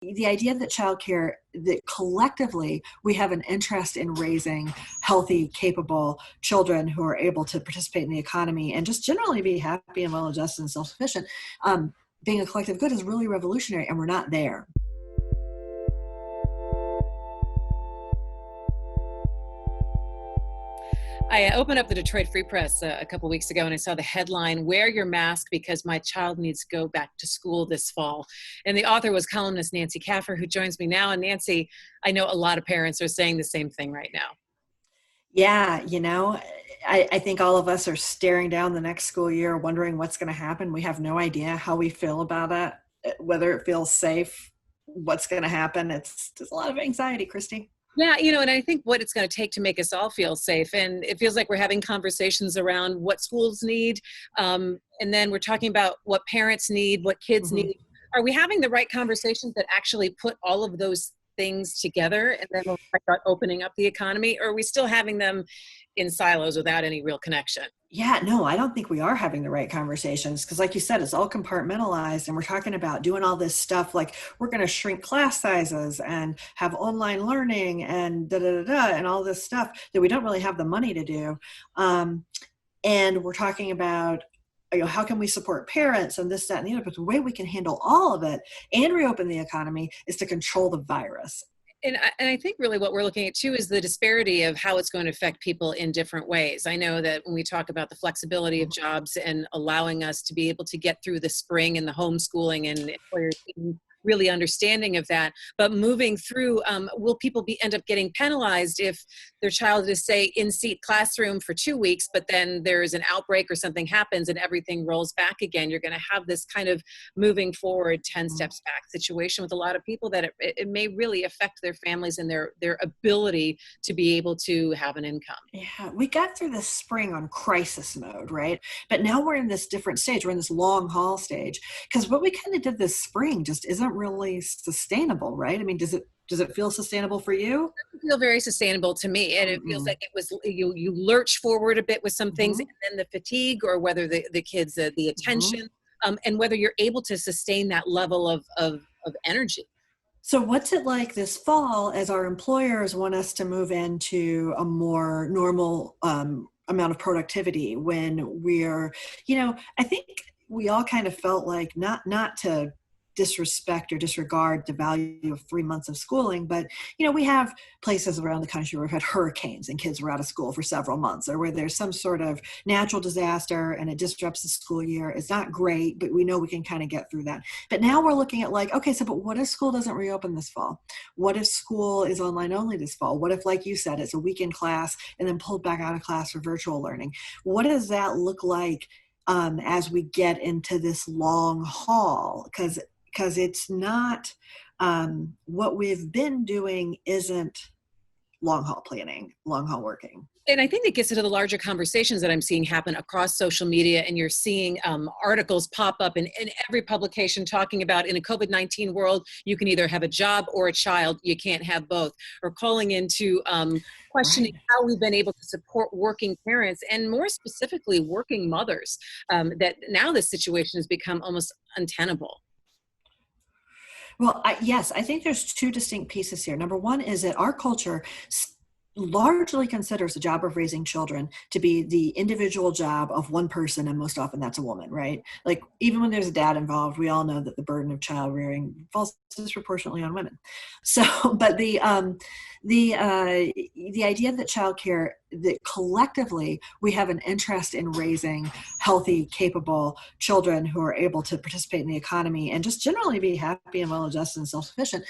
The idea that childcare, that collectively we have an interest in raising healthy, capable children who are able to participate in the economy and just generally be happy and well-adjusted and self-sufficient, being a collective good is really revolutionary, and we're not there. I opened up the Detroit Free Press a couple weeks ago and I saw the headline, "Wear Your Mask Because My Child Needs to Go Back to School This Fall." And the author was columnist Nancy Kaffer, who joins me now. And Nancy, I know a lot of parents are saying the same thing right now. Yeah, I think all of us are staring down the next school year, wondering what's going to happen. We have no idea how we feel about it, whether it feels safe, what's going to happen. There's a lot of anxiety, Christy. Yeah, and I think what it's going to take to make us all feel safe. And it feels like we're having conversations around what schools need. And then we're talking about what parents need, what kids need. Are we having the right conversations that actually put all of those things together and then we'll talk about opening up the economy? Or are we still having them in silos without any real connection? Yeah, no, I don't think we are having the right conversations because, like you said, it's all compartmentalized, and we're talking about doing all this stuff like we're going to shrink class sizes and have online learning and and all this stuff that we don't really have the money to do. And we're talking about, how can we support parents and this, that, and the other? But the way we can handle all of it and reopen the economy is to control the virus. And I think really what we're looking at too is the disparity of how it's going to affect people in different ways. I know that when we talk about the flexibility of jobs and allowing us to be able to get through the spring and the homeschooling and employers being really understanding of that, but moving through, will people end up getting penalized if their child is, say, in-seat classroom for 2 weeks, but then there's an outbreak or something happens and everything rolls back again? You're going to have this kind of moving forward 10 steps back situation with a lot of people that it may really affect their families and their ability to be able to have an income. Yeah, we got through this spring on crisis mode, right? But now we're in this different stage. We're in this long haul stage because what we kind of did this spring just isn't really sustainable, right? I mean, does it feel sustainable for you? It feel very sustainable to me, and it feels like it was you lurch forward a bit with some things, and then the fatigue, or whether the kids the attention, and whether you're able to sustain that level of energy. So what's it like this fall as our employers want us to move into a more normal amount of productivity when we're, I think we all kind of felt like not to disrespect or disregard the value of 3 months of schooling, but we have places around the country where we've had hurricanes and kids were out of school for several months, or where there's some sort of natural disaster and it disrupts the school year. It's not great, but we know we can kind of get through that. But now we're looking at like, okay, so but what if school doesn't reopen this fall? What if school is online only this fall? What if, like you said, it's a weekend class and then pulled back out of class for virtual learning? What does that look like as we get into this long haul? Because it's not, what we've been doing isn't long haul planning, long haul working. And I think it gets into the larger conversations that I'm seeing happen across social media, and you're seeing articles pop up in every publication talking about, in a COVID-19 world, you can either have a job or a child, you can't have both, or calling into questioning how we've been able to support working parents, and more specifically working mothers, that now this situation has become almost untenable. Well, yes, I think there's two distinct pieces here. Number one is that our culture largely considers the job of raising children to be the individual job of one person, and most often that's a woman, right? Like, even when there's a dad involved, we all know that the burden of child rearing falls disproportionately on women. So, but the idea that childcare, that collectively we have an interest in raising healthy, capable children who are able to participate in the economy and just generally be happy and well-adjusted and self-sufficient,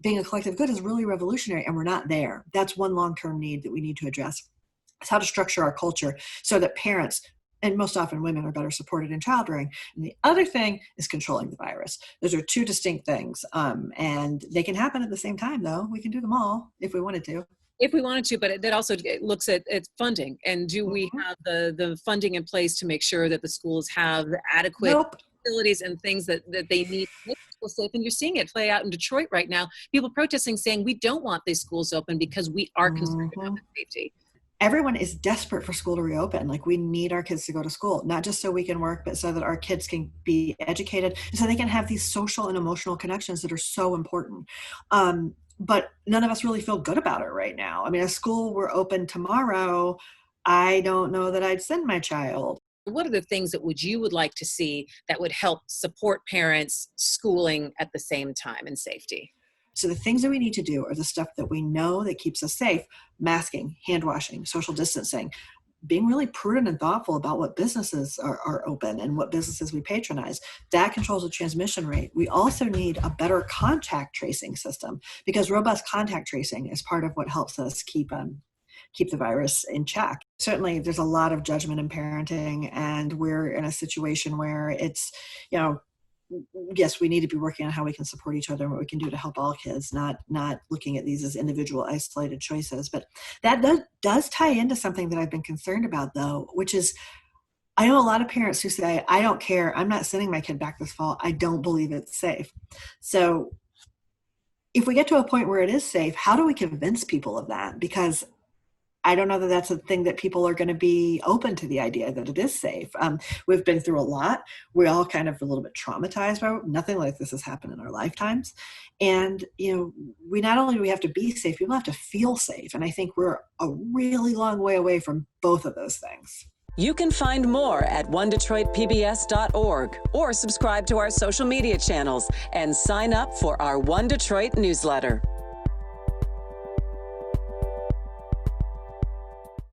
being a collective good is really revolutionary, and we're not there. That's one long-term need that we need to address. It's how to structure our culture so that parents, and most often women, are better supported in child rearing. And the other thing is controlling the virus. Those are two distinct things, and they can happen at the same time, though. We can do them all if we wanted to. If we wanted to, but that also looks at funding. And do we have the funding in place to make sure that the schools have adequate facilities and things that they need to make schools safe? And you're seeing it play out in Detroit right now. People protesting, saying we don't want these schools open because we are concerned about the safety. everyone is desperate for school to reopen. Like, we need our kids to go to school, not just so we can work, but so that our kids can be educated, so they can have these social and emotional connections that are so important. But none of us really feel good about it right now. I mean, if school were open tomorrow, I don't know that I'd send my child. What are the things that you would like to see that would help support parents schooling at the same time and safety? So the things that we need to do are the stuff that we know that keeps us safe: masking, hand washing, social distancing, being really prudent and thoughtful about what businesses are open and what businesses we patronize. That controls the transmission rate. We also need a better contact tracing system, because robust contact tracing is part of what helps us keep the virus in check. Certainly, there's a lot of judgment in parenting, and we're in a situation where it's, yes, we need to be working on how we can support each other and what we can do to help all kids, not looking at these as individual isolated choices. But that does tie into something that I've been concerned about, though, which is, I know a lot of parents who say, I don't care, I'm not sending my kid back this fall, I don't believe it's safe. So if we get to a point where it is safe, how do we convince people of that? Because I don't know that that's a thing that people are going to be open to, the idea that it is safe. We've been through a lot. We're all kind of a little bit traumatized by it. Nothing like this has happened in our lifetimes. And, we not only do we have to be safe, people have to feel safe. And I think we're a really long way away from both of those things. You can find more at onedetroitpbs.org or subscribe to our social media channels and sign up for our One Detroit newsletter.